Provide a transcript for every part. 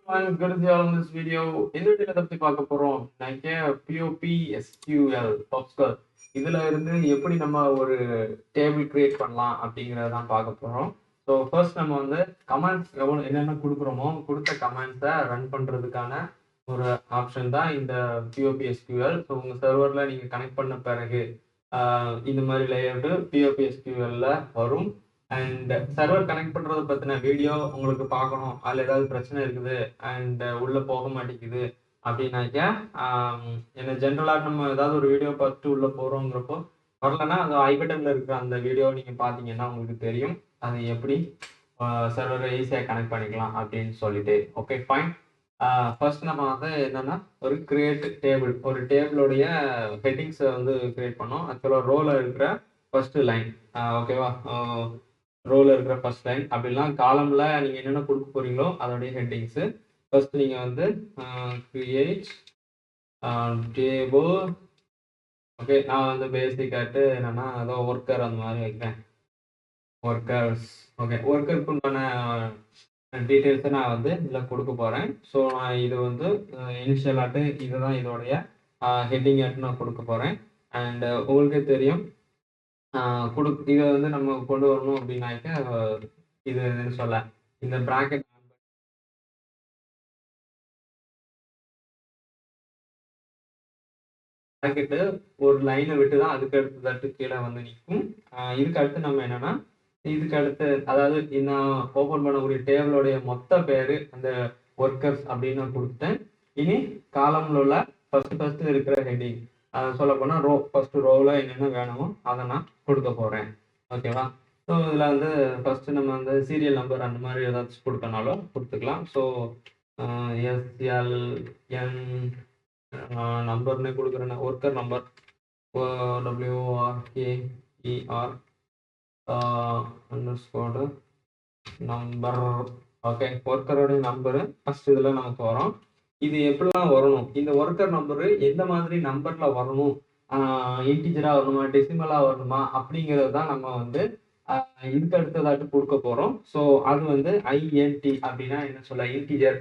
everyone, good to see you all in this video. இந்த வீடியோல பத்தி பார்க்க போறோம். POPSQL PubSQL இதுல இருந்து எப்படி நம்ம ஒரு டேபிள் கிரியேட் பண்ணலாம் அப்படிங்கறத தான் பார்க்க போறோம். ஸோ ஃபர்ஸ்ட் நம்ம வந்து கமாண்ட்ஸ் என்னென்ன கொடுக்குறோமோ கொடுத்த கமாண்ட்ஸை ரன் பண்றதுக்கான ஒரு ஆப்ஷன் தான் இந்த POPSQL. ஸோ உங்க சர்வர்ல நீங்க கனெக்ட் பண்ண பிறகு இந்த மாதிரி லேஅவுட் POPSQL வரும். அண்ட் சர்வர் கனெக்ட் பண்றதை பத்தின வீடியோ உங்களுக்கு பார்க்கணும், அதுல ஏதாவது பிரச்சனை இருக்குது அண்ட் உள்ள போக மாட்டேங்குது அப்படின்னாக்க என்ன ஜென்ரலா நம்ம ஏதாவது ஒரு வீடியோ பார்த்துட்டு உள்ள போறோங்கிறப்போ வரலன்னா அந்த ஐ பட்டன்ல இருக்கிற அந்த வீடியோ நீங்க பாத்தீங்கன்னா உங்களுக்கு தெரியும் அது எப்படி சர்வரை ஈஸியா கனெக்ட் பண்ணிக்கலாம் அப்படின்னு சொல்லிட்டு. Okay fine. ஃபர்ஸ்ட் நம்ம வந்து என்னன்னா ஒரு கிரியேட் டேபிள், ஒரு டேபிளோடைய ஹெட்டிங்ஸை வந்து கிரியேட் பண்ணோம். ஆக்சுவலாக ரோல இருக்கிற ஃபர்ஸ்ட் லைன், ஓகேவா, ரோல இருக்கிற ஃபர்ஸ்ட் லைன் அப்படிலாம் காலம்ல நீங்க என்னென்ன கொடுக்க போறீங்களோ அதோடைய ஹெட்டிங்ஸ். ஃபர்ஸ்ட் நீங்க வந்து கிரியேட் டேபிள். ஓகே, நான் வந்து பேசிக்காட்டு என்னன்னா ஏதோ ஒர்க்கர் அந்த மாதிரி வைக்கிறேன், ஒர்க்கர்ஸ். ஓகே, ஒர்க்கருக்கு உண்டான டீட்டெயில்ஸை நான் வந்து இதில் கொடுக்க போகிறேன். ஸோ நான் இது வந்து இனிஷியல் ஆட்டு இதுதான் இதோடைய ஹெட்டிங் ஆட்டு நான் கொடுக்க போகிறேன். அண்ட் உங்களுக்கே தெரியும் இதை வந்து நம்ம கொண்டு வரணும் அப்படின்னாக்க இது சொல்ல இந்த பிராக்கெட் பிராக்கெட்டு ஒரு லைனை விட்டு தான் அதுக்கு அடுத்து தட்டு கீழே வந்து நிற்கும். இதுக்கு அடுத்து நம்ம என்னன்னா இதுக்கு அடுத்து அதாவது நான் ஓப்பன் பண்ணக்கூடிய டேபிளோடைய மொத்த பேரு அந்த ஒர்க்கர்ஸ் அப்படின்னு நான் கொடுத்தேன். இனி காலம்ல உள்ள ஃபர்ஸ்ட் இருக்கிற ஹெட்டிங் சொல்ல போனால் ரோ, ஃபர்ஸ்ட் ரோவில் என்னென்ன வேணுமோ அதை நான் கொடுக்க போகிறேன். ஓகேவா. ஸோ இதில் வந்து ஃபர்ஸ்ட் நம்ம வந்து சீரியல் நம்பர் அந்த மாதிரி ஏதாச்சும் கொடுக்கனாலும் கொடுத்துக்கலாம். ஸோ SLN நம்பர்னு கொடுக்குறேன், worker number WORKER underscore number. Okay, ஒர்க்கரோடைய நம்பரு ஃபர்ஸ்ட் இதில் நமக்கு வரும். இது எப்படிலாம் வரணும், இந்த ஒர்க்கர் நம்பரு எந்த மாதிரி நம்பர்ல வரணும், இன்டிஜரா வரணுமா டெசிமலா வரணுமா அப்படிங்கிறது தான் நம்ம வந்து இதுக்கு அடுத்ததாட்டு கொடுக்க போறோம். ஸோ அது வந்து INT அப்படின்னா என்ன சொல்ல, இன்டிஜர்.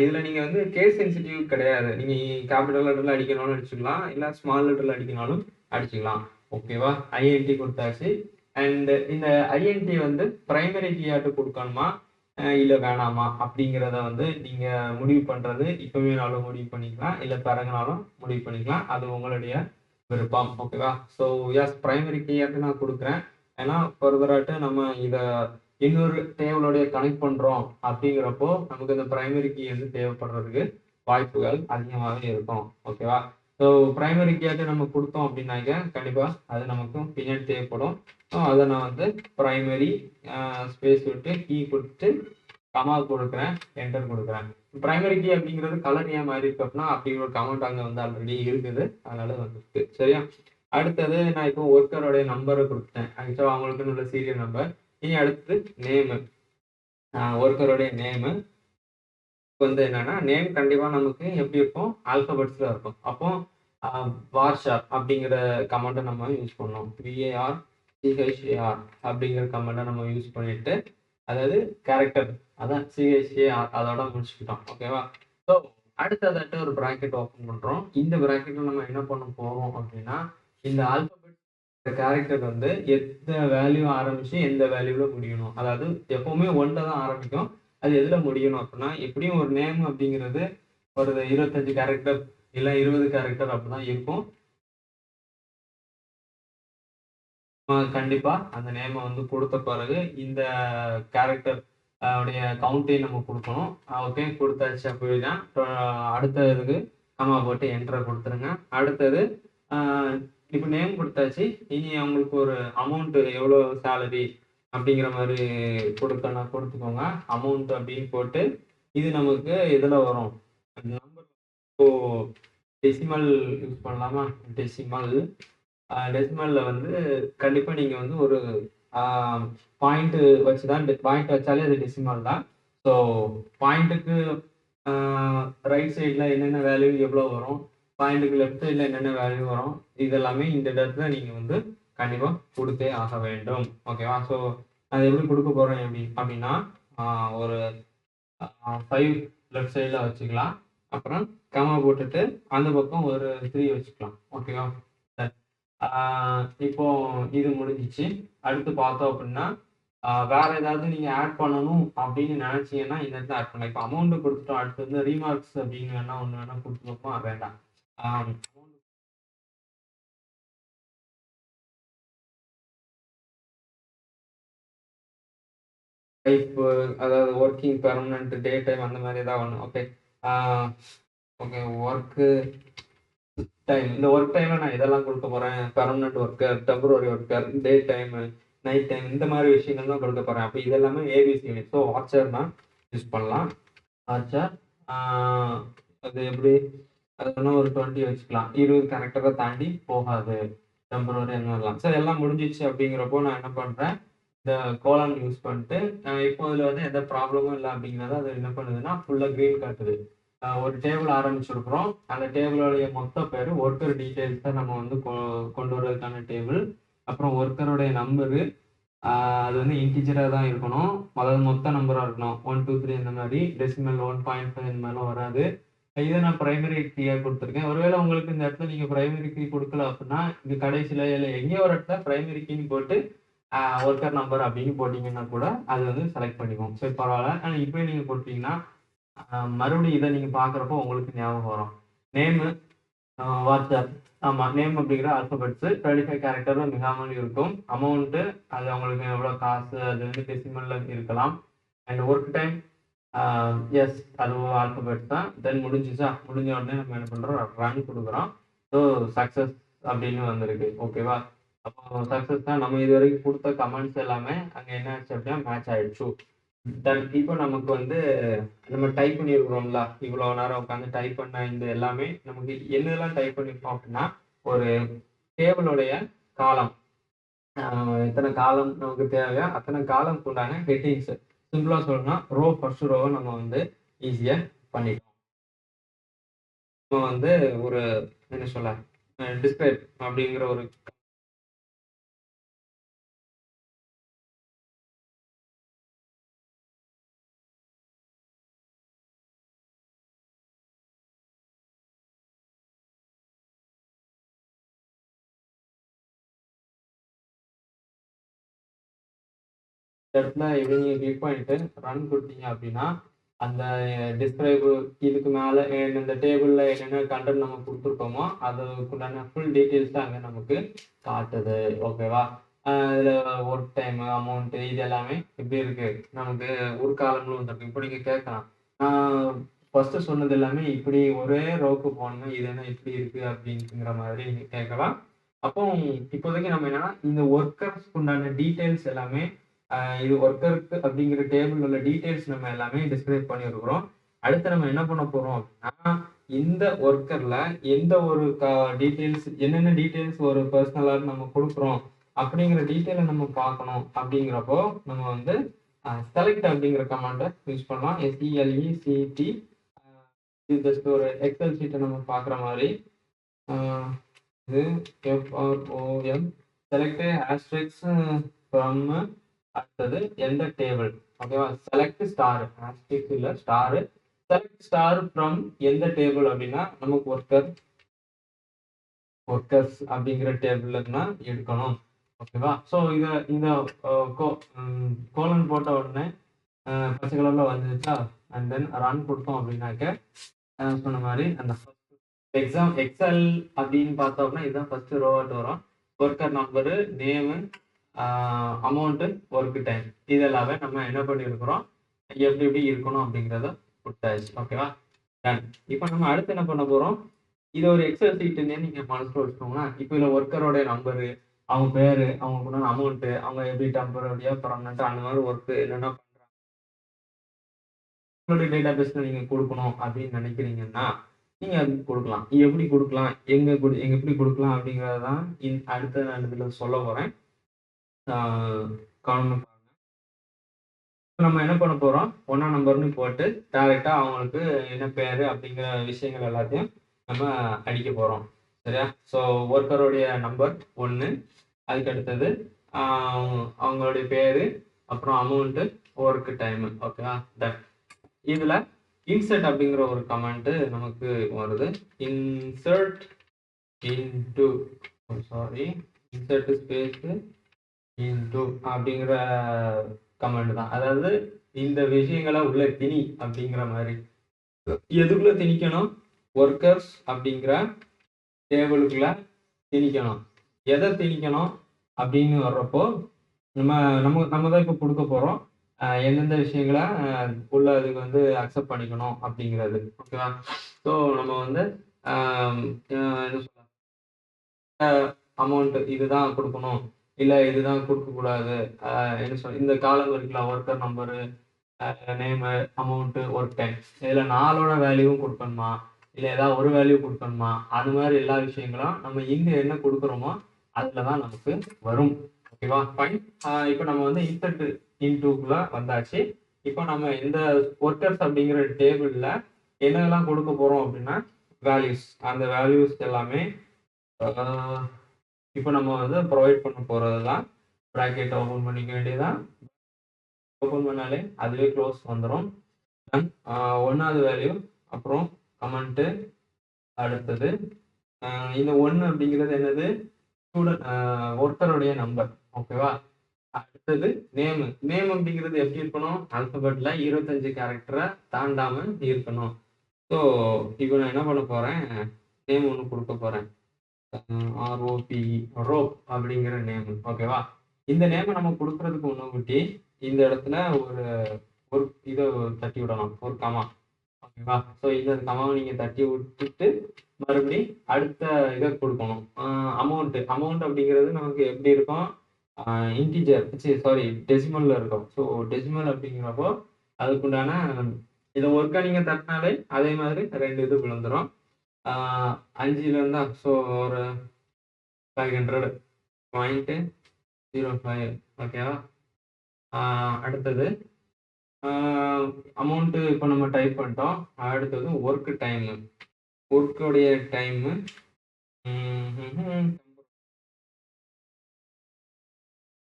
இதுல நீங்க வந்து கேஸ் சென்சிட்டிவ் கிடையாது, நீங்க கேபிட்டல் லெட்டர்ல அடிக்கணும்னு அடிச்சுக்கலாம், இல்லை ஸ்மால் லெட்டர்ல அடிக்கணும்னாலும் அடிச்சுக்கலாம். ஓகேவா, INT கொடுத்தாச்சு. அண்ட் இந்த INT வந்து பிரைமரி கீயாட்டு கொடுக்கணுமா இல்லை வேணாமா அப்படிங்கிறத வந்து நீங்க முடிவு பண்றது இப்பவேனாலும் முடிவு பண்ணிக்கலாம், இல்லை பிறகுனாலும் முடிவு பண்ணிக்கலாம், அது உங்களுடைய விருப்பம். ஓகேவா. ஸோ எஸ், பிரைமரி கீயாட்டு நான் கொடுக்குறேன். ஏன்னா ஃபர்தராட்டு நம்ம இதை இன்னொரு டேபிளோடைய கனெக்ட் பண்றோம் அப்படிங்கிறப்போ நமக்கு இந்த பிரைமரி கீ வந்து தேவைப்படுறதுக்கு வாய்ப்புகள் அதிகமாகவே இருக்கும். ஓகேவா. ஸோ பிரைமரி கீயாட்டு நம்ம கொடுத்தோம் அப்படின்னாக்க கண்டிப்பா அது நமக்கு பின்னாடி தேவைப்படும். ஸோ அதை நான் வந்து பிரைமரி ஸ்பேஸ் விட்டு கீ கொடுத்து கமா கொடுக்குறேன், என்டர் கொடுக்குறேன். பிரைமரி கீ அப்படிங்கிறது கலர் ஏன் மாதிரி இருக்கு அப்படின்னா அப்படிங்கிற ஒரு கமெண்ட் அங்கே வந்து ஆல்ரெடி இருக்குது, அதனால வந்துருக்கு. சரியா. அடுத்தது நான் இப்போ ஒர்க்கரோடைய நம்பரை கொடுத்தேன், ஆக்சுவலாக அவங்களுக்கு உள்ள சீரியல் நம்பர். இனி அடுத்து நேமு, ஒர்க்கருடைய நேமு வந்து என்னன்னா நேம் கண்டிப்பா நமக்கு எப்படி இருக்கும், ஆல்பபெட்ஸ்ல இருக்கும். அப்போ வார்ஷார் அப்படிங்கிற கமெண்ட்டை நம்ம யூஸ் பண்ணோம், VARCHAR அப்படிங்கிற கமெண்ட்டை நம்ம யூஸ் பண்ணிட்டு, அதாவது கேரக்டர் அதான் CHAR அதோட முடிச்சுக்கிட்டோம். ஓகேவா. ஸோ அடுத்ததாட்டு ஒரு ப்ராக்கெட் ஓப்பன் பண்றோம். இந்த ப்ராக்கெட்ல நம்ம என்ன பண்ண போறோம் அப்படின்னா இந்த ஆல்பபெட் கேரக்டர் வந்து எந்த வேல்யூ ஆரம்பிச்சு எந்த வேல்யூல முடியணும், அதாவது எப்பவுமே 1ல தான் ஆரம்பிக்கும், அது எதுல முடியணும் அப்படின்னா எப்படியும் ஒரு நேம் அப்படிங்கிறது ஒரு 25 கேரக்டர் இல்லை 20 கேரக்டர் அப்படிதான் இருக்கும். கண்டிப்பா அந்த நேமை வந்து கொடுத்த பிறகு இந்த கேரக்டர் உடைய கவுண்டையும் நம்ம கொடுக்கணும். ஓகே, கொடுத்தாச்சு அப்படின்னா அடுத்த இதுக்கு கமா போட்டு என்டரை கொடுத்துருங்க. அடுத்தது இப்போ நேம் கொடுத்தாச்சு. இனி அவங்களுக்கு ஒரு அமௌண்ட் எவ்வளோ சேலரி அப்படிங்கிற மாதிரி கொடுத்துக்கோங்க. அமௌண்ட் அப்படின்னு போட்டு இது நமக்கு இதில் வரும் நம்பர். இப்போ டெசிமல் யூஸ் பண்ணலாமா, டெசிமல்ல வந்து கண்டிப்பா நீங்க வந்து ஒரு பாயிண்ட் வச்சுதான், பாயிண்ட் வச்சாலே அது டெசிமல் தான். ஸோ பாயிண்ட்டுக்கு ரைட் சைட்ல என்னென்ன வேல்யூ எவ்வளோ வரும், பாயிண்ட்டுக்கு லெஃப்ட் சைட்ல என்னென்ன வேல்யூ வரும், இதெல்லாமே இந்த இடத்துல நீங்க வந்து கண்டிப்பா கொடுத்தே ஆக வேண்டும். ஓகேவா. ஸோ அது எப்படி கொடுக்க போறேன் அப்படின்னா ஒரு 5 லெஃப்ட் சைடில் வச்சுக்கலாம். அப்புறம் கமா போட்டுட்டு அந்த பக்கம் ஒரு 3 வச்சுக்கலாம். ஓகேவா? இப்போ இது முடிஞ்சிச்சு. அடுத்து பார்த்தோம் அப்படின்னா வேற ஏதாவது நீங்க ஆட் பண்ணணும் அப்படின்னு நினைச்சீங்கன்னா இந்த இடத்துல ஆட் பண்ணலாம். இப்போ அமௌண்ட் கொடுத்துட்டோம். அடுத்து வந்து ரீமார்க்ஸ் அப்படின்னு வேணா ஒன்று வேணா கொடுத்துருப்போமா? வேண்டாம். டைப், அதாவது ஒர்க்கிங் பெர்மனன்ட் டே டைம் அந்த மாதிரி ஏதாவது ஒன்று. ஓகே. Okay, work time. இந்த ஒர்க் டைம்ல நான் இதெல்லாம் கொடுக்க போறேன். Permanent worker, temporary worker, day time, night time, இந்த மாதிரி விஷயங்கள் தான் கொடுக்க போறேன். அப்போ இதெல்லாமே ஏபிசி யூனிட். ஸோ ஆர்ச்சர்னா யூஸ் பண்ணலாம். ஆர்ச்சர் அது எப்படி? அது இன்னும் ஒரு 20 வச்சுக்கலாம். 20 கரெக்டாக தாண்டி போகாது. டெம்பரரி என்னலாம். சரி, எல்லாம் முடிஞ்சிச்சு அப்படிங்கிறப்போ நான் என்ன பண்றேன், இந்த கோலன் யூஸ் பண்ணிட்டு இப்போ இதில் வந்து எந்த ப்ராப்ளமும் இல்லை அப்படிங்கிறத அது என்ன பண்ணுதுன்னா ஃபுல்லாக க்ரீன் காட்டுது. ஒரு டேபிள் ஆரம்பிச்சிருக்கிறோம். அந்த டேபிளோடைய மொத்த பேர் ஒர்க்கர் டீட்டெயில்ஸ் தான் நம்ம வந்து கொண்டு வர்றதுக்கான டேபிள். அப்புறம் ஒர்க்கருடைய நம்பரு அது வந்து இன்டிஜராக தான் இருக்கணும். அதாவது மொத்த நம்பராக இருக்கணும். 1 2 3 இந்த மாதிரி. டெசிமல் 1.5 இந்த மாதிரிலாம் வராது. இதை நான் பிரைமரி கீயாக கொடுத்துருக்கேன். ஒருவேளை உங்களுக்கு இந்த இடத்துல நீங்கள் பிரைமரி கீ கொடுக்கல அப்படின்னா இது கடைசியில் இல்லை எங்கேயோ ஒரு இடத்துல பிரைமரி கீன்னு போட்டு ஒர்க்கர் நம்பர் அப்படின்னு போட்டிங்கன்னா கூட அது வந்து செலக்ட் பண்ணிக்கும். சரி, பரவாயில்ல. ஆனால் இப்படி நீங்கள் போட்டிங்கன்னா மறுபடியும் இதை நீங்கள் பார்க்குறப்போ உங்களுக்கு ஞாபகம் வரும். Name WhatsApp. ஆமாம், நேம் அப்படிங்கிற ஆல்பபெட்ஸ் 25 கேரக்டரும் மிகாமல் இருக்கும். அமௌண்ட்டு அது அவங்களுக்கு எவ்வளோ காசு அது வந்து டெசிமலில் இருக்கலாம். அண்ட் ஒர்க் டைம் எஸ், அதுவும் ஆல்பபெட்ஸ் தான். தென் முடிஞ்சிச்சா? முடிஞ்ச உடனே நம்ம என்ன பண்ணுறோம், ரன் கொடுக்குறோம். ஸோ சக்ஸஸ் அப்படின்னு வந்திருக்கு. ஓகேவா? அப்போ சக்ஸஸ் தான். நம்ம இது வரைக்கும் கொடுத்த கமெண்ட்ஸ் எல்லாமே அங்கே என்ன ஆச்சு அப்படின்னா மேட்ச் ஆயிடுச்சு. தென் இப்போ நமக்கு வந்து நம்ம டைப் பண்ணியிருக்கிறோம்ல, இவ்வளோ நேரம் உட்காந்து டைப் பண்ண இந்த எல்லாமே நமக்கு என்னெல்லாம் டைப் பண்ணியிருக்கோம் அப்படின்னா ஒரு டேபிளோடைய காலம், எத்தனை காலம் நமக்கு தேவையோ அத்தனை காலம்க்கு உண்டான ஹெட்டிங்ஸ். சிம்பிளாக சொல்லணும்னா ரோ ஃபர்ஸ்ட் ரோவை நம்ம வந்து ஈஸியாக பண்ணிட்டோம். இப்போ வந்து ஒரு என்ன சொல்ல டிஸ்கிரைப் அப்படிங்கிற ஒரு இடத்துல இப்படி நீங்கள் கிளிக் பண்ணிட்டு ரன் கொடுத்தீங்க அப்படின்னா அந்த டிஸ்கிரைப் இதுக்கு மேலே இந்த டேபிளில் என்னென்ன கண்டென்ட் நம்ம கொடுத்துருக்கோமோ அதுக்குண்டான ஃபுல் டீட்டெயில்ஸ் தான் அங்கே நமக்கு காட்டுது. ஓகேவா? இதில் ஒர்க் டைமு, அமௌண்ட்டு, இது எல்லாமே எப்படி இருக்கு, நமக்கு ஒரு காலம்னு வந்துருக்கு. இப்போ நீங்கள் கேட்கலாம், ஃபர்ஸ்ட் சொன்னது எல்லாமே இப்படி ஒரே ரோக்கு போகணுங்க, இது என்ன இப்படி இருக்கு அப்படிங்கிற மாதிரி நீங்கள் கேட்கலாம். அப்போ இப்போதைக்கு நம்ம என்னன்னா இந்த ஒர்க்கர்ஸ்க்கு உண்டான டீட்டெயில்ஸ் எல்லாமே இது ஒர்க்கருக்கு அப்படிங்கிற டேபிள் உள்ள டீட்டெயில்ஸ் நம்ம எல்லாமே டிஸ்கிரைப் பண்ணியிருக்கிறோம். அடுத்து நம்ம என்ன பண்ண போறோம் அப்படின்னா இந்த ஒர்க்கர்ல எந்த ஒரு டீட்டெயில்ஸ், என்னென்ன டீட்டெயில்ஸ் ஒரு பர்சனலாக நம்ம கொடுக்குறோம் அப்படிங்கிற டீட்டெயிலை நம்ம பார்க்கணும். அப்படிங்கிறப்போ நம்ம வந்து செலக்ட் அப்படிங்கிற கமாண்டை யூஸ் பண்ணலாம். SELECT. இது ஜஸ்ட் ஒரு எக்ஸல் ஷீட்டை நம்ம பார்க்குற மாதிரி. இது FROM செலக்ட் ஆஸ்ட்ரிக்ஸ் ஃப்ரம் அடுத்தது எந்த டேபிள். ஓகேவா? செலக்ட் ஸ்டார், ஆஸ்ட்ரிக்ஸ் இல்லை ஸ்டார். செலக்ட் ஸ்டார் ஃப்ரம் எந்த டேபிள் அப்படின்னா நமக்கு ஒர்க்கர்ஸ் அப்படிங்கிற டேபிள்ல தான் எடுக்கணும். ஓகேவா? ஸோ இதை இந்த கோலன் போட்ட உடனே பச்சை கலர்ல வந்துச்சா? அண்ட் தென் ரன் கொடுத்தோம் அப்படின்னாக்க சொன்ன மாதிரி அந்த எக்ஸல் அப்படின்னு பார்த்தோம்னா இதுதான் ஃபர்ஸ்ட் ரோவாட்டு வரும். Worker number, name, amount, work time, இது எல்லாமே நம்ம என்ன பண்ணியிருக்கிறோம், எப்படி எப்படி இருக்கணும் அப்படிங்கிறத கொடுத்தாச்சு. ஓகேவா? டன். இப்போ நம்ம அடுத்து என்ன பண்ண போறோம், இது ஒரு எக்ஸல் சீட்டுன்னு நீங்க மனசுல வச்சுக்கோங்க. இப்போ இதுல ஒர்க்கரோட நம்பரு, அவங்க பேரு, அவங்க அமௌண்ட்டு, அவங்க எப்படி டெம்பரரியா பர்மனெண்டா அந்த மாதிரி ஒர்க் என்னென்ன பண்றாங்க உங்களுடைய டேட்டா பேஸ்ல நீங்க கொடுக்கணும் அப்படின்னு நினைக்கிறீங்கன்னா நீங்க அது கொடுக்கலாம். எப்படி கொடுக்கலாம், எங்க எப்படி கொடுக்கலாம் அப்படிங்கறதான் அடுத்த நான் இதுல சொல்ல போறேன். கவனமா பாருங்க. நம்ம என்ன பண்ண போறோம், 1ஆம் நம்பர்னு போட்டு டைரக்டா அவங்களுக்கு என்ன பேரு அப்படிங்கிற விஷயங்கள் எல்லாத்தையும் நம்ம அடிக்க போறோம். சரியா? ஸோ ஒர்க்கருடைய நம்பர் 1, அதுக்கு அடுத்தது அவங்களுடைய பேரு, அப்புறம் அமௌண்ட்டு, ஒர்க் டைம். ஓகேவா? டன். இதுல இன்சர்ட் அப்படிங்கிற ஒரு கமெண்ட் நமக்கு வருது. Insert into sorry insert space into அப்படிங்கிற கமெண்ட் தான். அதாவது இந்த விஷயங்களை உள்ள திணி அப்படிங்கிற மாதிரி. எதுக்குள்ள திணிக்கணும்? ஒர்க்கர்ஸ் அப்படிங்கிற டேபிளுக்குள்ள திணிக்கணும். எதை திணிக்கணும் அப்படின்னு வர்றப்போ நம்ம தான் இப்போ கொடுக்க போறோம் எந்தெந்த விஷயங்களை உள்ள அதுக்கு வந்து அக்செப்ட் பண்ணிக்கணும் அப்படிங்கிறது. ஓகேவா? ஸோ நம்ம வந்து என்ன சொல்ல அமௌண்ட் இதுதான் கொடுக்கணும், இல்லை இதுதான் கொடுக்கக்கூடாது, என்ன சொல்ல இந்த காலம் இருக்கலாம், worker number, name, amount, work time, இதில் 4ஓட வேல்யூவும் கொடுக்கணுமா, இல்லை ஏதாவது ஒரு வேல்யூ கொடுக்கணுமா, அது மாதிரி எல்லா விஷயங்களும் நம்ம இங்கே என்ன கொடுக்குறோமோ அதில் தான் நமக்கு வரும். ஓகேவா? ஃபைன். இப்போ நம்ம வந்து இன்சர்ட் இன்டூக்குள்ள வந்தாச்சு. இப்போ நம்ம இந்த ஒர்க்கர்ஸ் அப்படிங்கிற டேபிளில் என்னெல்லாம் கொடுக்க போகிறோம் அப்படின்னா வேல்யூஸ். அந்த வேல்யூஸ் எல்லாமே இப்போ நம்ம வந்து ப்ரொவைட் பண்ண போகிறது தான். ப்ராக்கெட் ஓப்பன் பண்ணிக்க வேண்டியதான். ஓப்பன் பண்ணாலே அதுவே க்ளோஸ் வந்துடும். ஒன்றாவது வேல்யூ, அப்புறம் கமெண்ட்டு, அடுத்தது இந்த 1 அப்படிங்கிறது என்னது? ஸ்டூடெண்ட் ஒர்க்கருடைய நம்பர். ஓகேவா? அடுத்தது நேம். நேம் அப்படிங்கிறது எப்படி இருக்கணும்? ஆல்பபெட்ல 25 கேரக்டரை தாண்டாம இருக்கணும். ஸோ இப்போ நான் என்ன பண்ண போறேன், நேம் ஒன்று கொடுக்க போறேன். ROPE ரோப் அப்படிங்கிற நேம். ஓகேவா? இந்த நேமை நம்ம கொடுக்கறதுக்கு முன்னாடி இந்த இடத்துல ஒரு இதை தட்டி விடணும், ஒரு கமா. ஓகேவா? ஸோ இந்த கமாவை நீங்க தட்டி விட்டுட்டு மறுபடி அடுத்த இதை கொடுக்கணும். அமௌண்ட் அப்படிங்கிறது நமக்கு எப்படி இருக்கும்? இன்டிஜர், சாரி டெசிமல்ல இருக்கும். ஸோ டெசிமல் அப்படிங்கிறப்போ அதுக்குண்டான இதை ஒர்க்கா நீங்க தட்டினாலே அதே மாதிரி 2 இது விழுந்துடும். 5ல இருந்தா ஸோ ஒரு 500.05. ஓகேவா? அடுத்தது அமௌண்ட்டு இப்போ நம்ம டைப் பண்ணிட்டோம். அடுத்தது ஒர்க் டைமு. ஒர்க்குடைய டைமு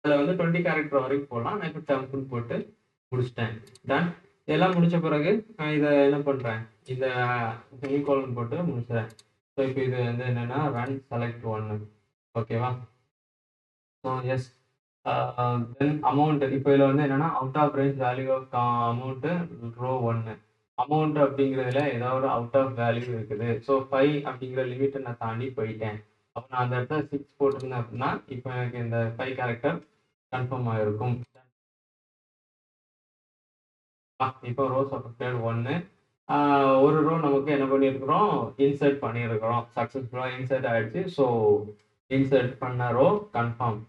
அதில் வந்து 20 கேரக்டர் வரைக்கும் போடலாம். நான் இப்போ டெம்ப்னு போட்டு முடிச்சிட்டேன். டன். இதெல்லாம் முடிச்ச பிறகு நான் இதை என்ன பண்ணுறேன், இந்த செமிகோலன் போட்டு முடிச்சிடறேன். ஸோ இப்போ இது வந்து என்னென்னா ரன் செலக்ட் 1. ஓகேவா? So yes. Then amount. இப்போ இதில் வந்து என்னென்னா out of range value of amount row 1. Amount அப்படிங்கிறதுல ஏதாவது அவுட் ஆஃப் வேல்யூ இருக்குது. ஸோ 5 அப்படிங்கிற லிமிட்டை நான் தாண்டி போயிட்டேன். அப்போ நான் அந்த இடத்துல 6 போட்டிருந்தேன் அப்படின்னா இப்போ எனக்கு இந்த 5 கேரக்டர் கன்ஃபார்ம் ஆகிருக்கும். இப்போ ரோஸ் அஃபெக்டட் 1. ஒரு ரோ நமக்கு என்ன பண்ணியிருக்கிறோம், இன்சர்ட் பண்ணியிருக்கிறோம். சக்ஸஸ்ஃபுல்லாக இன்சர்ட் ஆயிடுச்சு. ஸோ இன்சர்ட் பண்ண row confirm.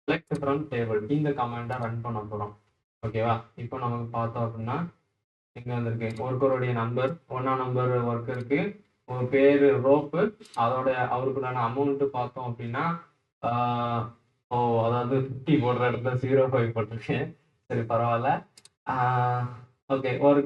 Select from table இந்த கமாண்டை ரன் பண்ண போகிறோம். ஓகேவா? இப்போ நமக்கு பார்த்தோம் அப்படின்னா இங்கே வந்திருக்கு ஒர்க்கருடைய நம்பர், 1ஆம் நம்பர் ஒர்க்கருக்கு ஒரு பேர் ரோப்பு, அதோட அவருக்குண்டான அமௌண்ட்டு பார்த்தோம் அப்படின்னா அதாவது 50 போடுற இடத்துல 05 போட்டிருக்கேன். சரி பரவாயில்ல. ஓகே, ஒரு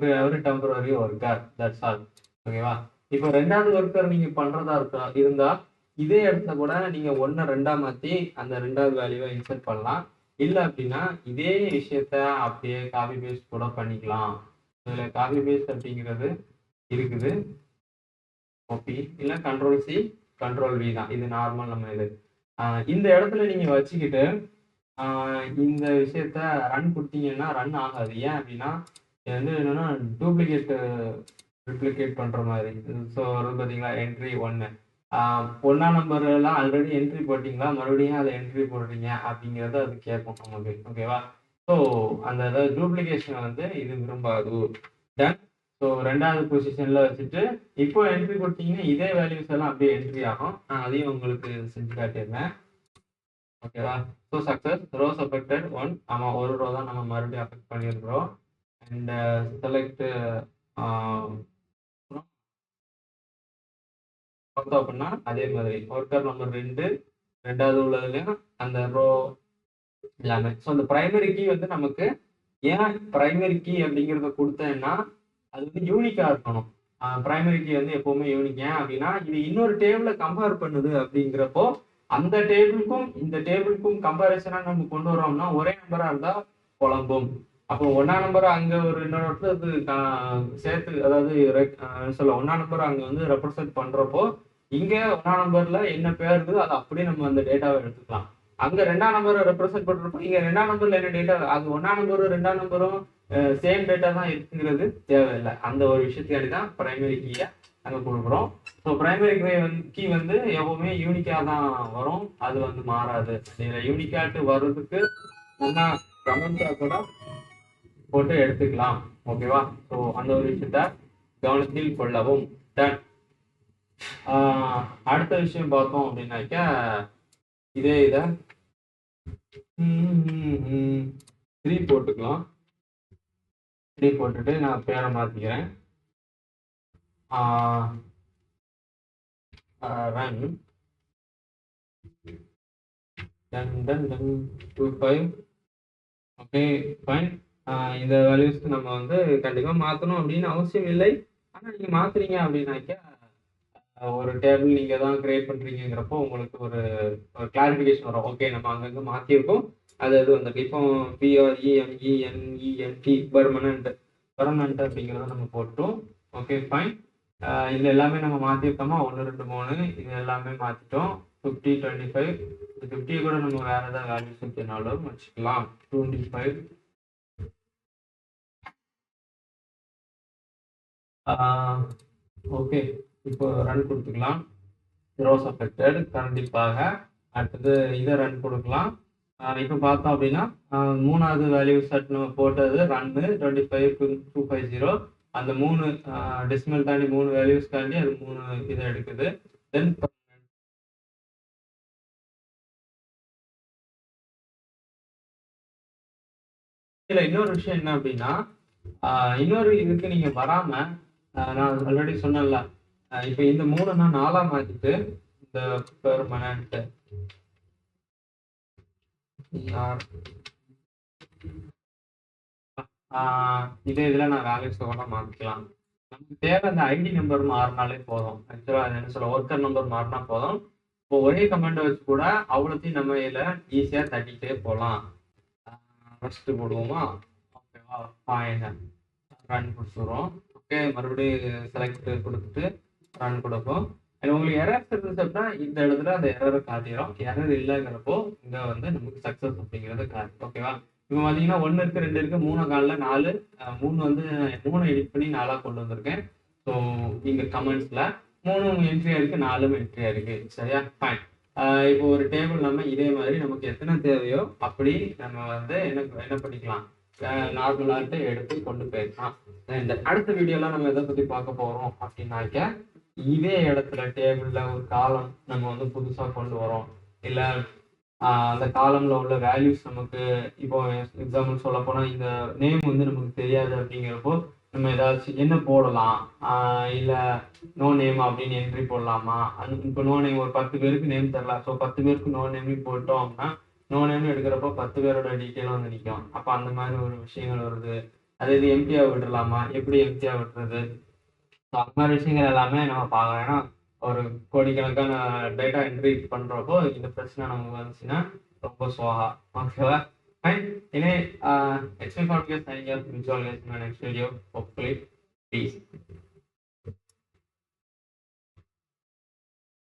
டெம்பரரி ஒர்க்கர், தட்ஸ் ஆல். ஓகேவா? இப்போ 2வது ஒர்க்கர் நீங்க பண்றதா இருந்தா இதே இடத்துல கூட நீங்க 1 2ஆ மாத்தி அந்த 2வது வேல்யூவை இன்சர்ட் பண்ணலாம். இல்லை அப்படின்னா இதே விஷயத்த அப்படியே காப்பி பேஸ்ட் கூட பண்ணிக்கலாம். இதில் காப்பி பேஸ்ட் அப்படிங்கிறது இருக்குது. காப்பி இல்லை கண்ட்ரோல்-C கண்ட்ரோல்-V தான். இது நார்மல் நம்ம இது. இந்த இடத்துல நீங்க வச்சுக்கிட்டு இந்த விஷயத்த ரன் கொடுத்தீங்கன்னா ரன் ஆகாது. ஏன் அப்படின்னா இது வந்து என்னன்னா ரிப்ளிகேட் பண்ற மாதிரி. ஸோ பார்த்தீங்களா, என்ட்ரி 1. 1ஆம் நம்பர் எல்லாம் ஆல்ரெடி என்ட்ரி போட்டிங்களா, மறுபடியும் அதை என்ட்ரி போடுறீங்க அப்படிங்கிறத அது கேட்கும் நமக்கு. ஓகேவா? ஸோ அந்த டூப்ளிகேஷனை வந்து இது விரும்பாது. டன். ஸோ 2வது பொசிஷன்ல வச்சுட்டு இப்போ என்ட்ரி கொடுத்தீங்கன்னா இதே வேல்யூஸ் எல்லாம் அப்படியே என்ட்ரி ஆகும். நான் அதையும் உங்களுக்கு செஞ்சு காட்டியிருந்தேன். ஓகேவா? So success. Rose affected 1. ஆமாம், ஒரு ரோ தான் நம்ம மறுபடியும் அஃபெக்ட் பண்ணியிருக்கிறோம். அண்ட் செலக்ட் பார்த்தோம் அப்படின்னா அதே மாதிரி ஒர்க்கர் நம்பர் 2வது உள்ளதுலையும் அந்த ரோ எல்லாமே. ஸோ அந்த பிரைமரி கீ வந்து நமக்கு ஏன் பிரைமரி கீ அப்படிங்கிறத கொடுத்தேன்னா அது வந்து யூனிக்கா இருக்கணும். பிரைமரி கீ வந்து எப்பவுமே யூனிக். ஏன் அப்படின்னா இது இன்னொரு டேபிள கம்பேர் பண்ணுது அப்படிங்கிறப்போ அந்த டேபிளுக்கும் இந்த டேபிளுக்கும் கம்பேரிசனா நம்ம கொண்டு வரோம்னா ஒரே நம்பரா இருந்தா குழம்பும். அப்போ ஒன்னா நம்பர் அங்க ஒரு இன்னொரு இடத்துல அது சேர்த்து, அதாவது சொல்ல ஒன்னா நம்பர் அங்க வந்து ரெப்ரசென்ட் பண்றப்போ இங்க ஒன்னா நம்பர்ல என்ன பேர் இருக்குது அதை அப்படியே நம்ம அந்த டேட்டாவை எடுத்துக்கலாம். அங்க ரெண்டாம் நம்பரை ரெப்ரசென்ட் பண்றப்போ இங்க ரெண்டாம் நம்பர்ல என்ன டேட்டா, அது ஒன்னாம் நம்பரும் ரெண்டாம் நம்பரும் சேம் டேட்டா தான் இருக்குங்கிறது தேவையில்லை. அந்த ஒரு விஷயத்துக்காண்டி தான் பிரைமரி கீயை அங்க கொடுக்குறோம். ஸோ பிரைமரி கீ வந்து எப்பவுமே யூனிக்கா தான் வரும், அது வந்து மாறாது. நீங்க யூனிக்காட்டு வர்றதுக்கு ஒன்னா கமெண்ட்ஸா கூட போட்டு எடுத்துக்கலாம். ஓகேவா? ஸோ அந்த ஒரு விஷயத்த கவனத்தில் கொள்ளவும். டன். அடுத்த விஷயம் பார்த்தோம் அப்படின்னாக்கா இதே இதை 3 போட்டுக்கலாம். 3 போட்டுட்டு நான் பேரை மாத்திக்கிறேன். ரன் 25. Okay fine. இந்த வேல்யூஸ்க்கு நம்ம வந்து கண்டிப்பா மாத்தணும் அப்படின்னு அவசியம் இல்லை. ஆனா நீங்க மாத்துறீங்க அப்படின்னாக்கா ஒரு டேபிள் நீங்க தான் கிரியேட் பண்றீங்கிறப்போ உங்களுக்கு ஒரு கிளாரிபிகேஷன் வரும். ஓகே நம்ம அங்கங்க மாத்திருக்கோம், அது வந்து இப்போ PREMENENT பெர்மனன்ட் அப்படிங்கிறத நம்ம போட்டோம். Okay fine. இதுல எல்லாமே நம்ம மாத்திருக்கோமா, 1 2 3 இது எல்லாமே மாத்திட்டோம். 50 25 50 கூட நம்ம வேற ஏதாவது வேல்யூஸ் வச்சுனாலும் வச்சுக்கலாம். 25. ஓகே இப்போ ரன் கொடுத்துக்கலாம். ரோஸ் அஃபெக்டட் கண்டிப்பாக. அடுத்தது இதை ரன் கொடுக்கலாம். இப்போ பார்த்தோம் அப்படின்னா மூணாவது வேல்யூ செட் நம்ம போட்டது ரன்னு 25 அந்த 3 டெசிமல் தாண்டி 3 வேல்யூஸ் தாண்டி அது 3 இதை எடுக்குது. தென் இதுல இன்னொரு விஷயம் என்ன அப்படின்னா, இன்னொரு இதுக்கு நீங்க வராம நான் ஆல்ரெடி சொன்னேன்ல, இப்ப இந்த 3 நான் 4 மாத்திட்டு இந்த பெர்மனன்ட் இதே இதுல நான் வேல்யூஸ் கூட மாத்திக்கலாம். நமக்கு தேவை அந்த ஐடி நம்பர் மாறினாலே போதும். ஆக்சுவலா அது என்ன சொல்ல, ஒர்க்கர் நம்பர் மாறினா போதும். இப்போ ஒரே கமெண்ட் வச்சு கூட அவ்வளோத்தையும் நம்ம இதுல ஈஸியா தட்டிட்டே போகலாம். ஃபர்ஸ்ட் போடுவோமா? ஓகேவா? ஃபைன். ரன் கொடுத்துருவோம். ஓகே மறுபடியும் செலக்ட் கொடுத்துட்டு ரன் கொடுப்போம். உங்களுக்கு எரர்ஸ் இருந்துச்சு அப்படின்னா இந்த இடத்துல அந்த எரரை காட்டிடும். எரர் இல்லைங்கிறப்போ இங்க வந்து நமக்கு சக்சஸ் அப்படிங்கிறது காட்டும். ஓகேவா? இப்போ பார்த்தீங்கன்னா 1 இருக்கு, 2 இருக்கு, 3 காலில் 4, 3 வந்து 3 எடிட் பண்ணி 4 கொண்டு வந்திருக்கேன். ஸோ இங்க கமெண்ட்ஸ்ல 3 என்ட்ரியா இருக்கு, 4 என்ட்ரியா இருக்கு. சரியா? ஃபைன். இப்போ ஒரு டேபிள் நம்ம இதே மாதிரி நமக்கு எத்தனை தேவையோ அப்படி நம்ம வந்து என்ன பண்ணிக்கலாம், நார்மலாட்டு எடுத்து கொண்டு போயிடலாம். இந்த அடுத்த வீடியோல நம்ம எதை பத்தி பார்க்க போறோம் அப்படின்னாக்க, இதே இடத்துல டேபிள்ல ஒரு காலம் நம்ம வந்து புதுசா கொண்டு வரோம், இல்ல அந்த காலம்ல உள்ள வேல்யூஸ் நமக்கு இப்போ எக்ஸாம்பிள் சொல்ல போனா இந்த நேம் வந்து நமக்கு தெரியாது அப்படிங்கிறப்போ நம்ம ஏதாச்சும் என்ன போடலாம், இல்ல நோ நேம் அப்படின்னு என்ட்ரி போடலாமா, இப்போ நோ நேம் ஒரு 10 பேருக்கு நேம் தரலாம். ஸோ 10 பேருக்கு நோ நேம் போட்டோம் அப்படின்னா நோ நேம் எடுக்கிறப்போ 10 பேரோட டீட்டெயிலும் வந்து நிற்கும். அப்போ அந்த மாதிரி ஒரு விஷயங்கள் வருது. அது இது எம்டியா விட்டுடலாமா, எப்படி எம்டியா விட்டுறது, ஸோ அந்த மாதிரி விஷயங்கள் எல்லாமே நம்ம பார்க்கலாம். ஏன்னா ஒரு கோடிக்கணக்கான டேட்டா என்ட்ரி பண்றப்போ இந்த பிரச்சனை நமக்கு வந்துச்சுன்னா ரொம்ப சோகா. ஓகேவா? ஃபைன். இனி experience next video hopefully. Please.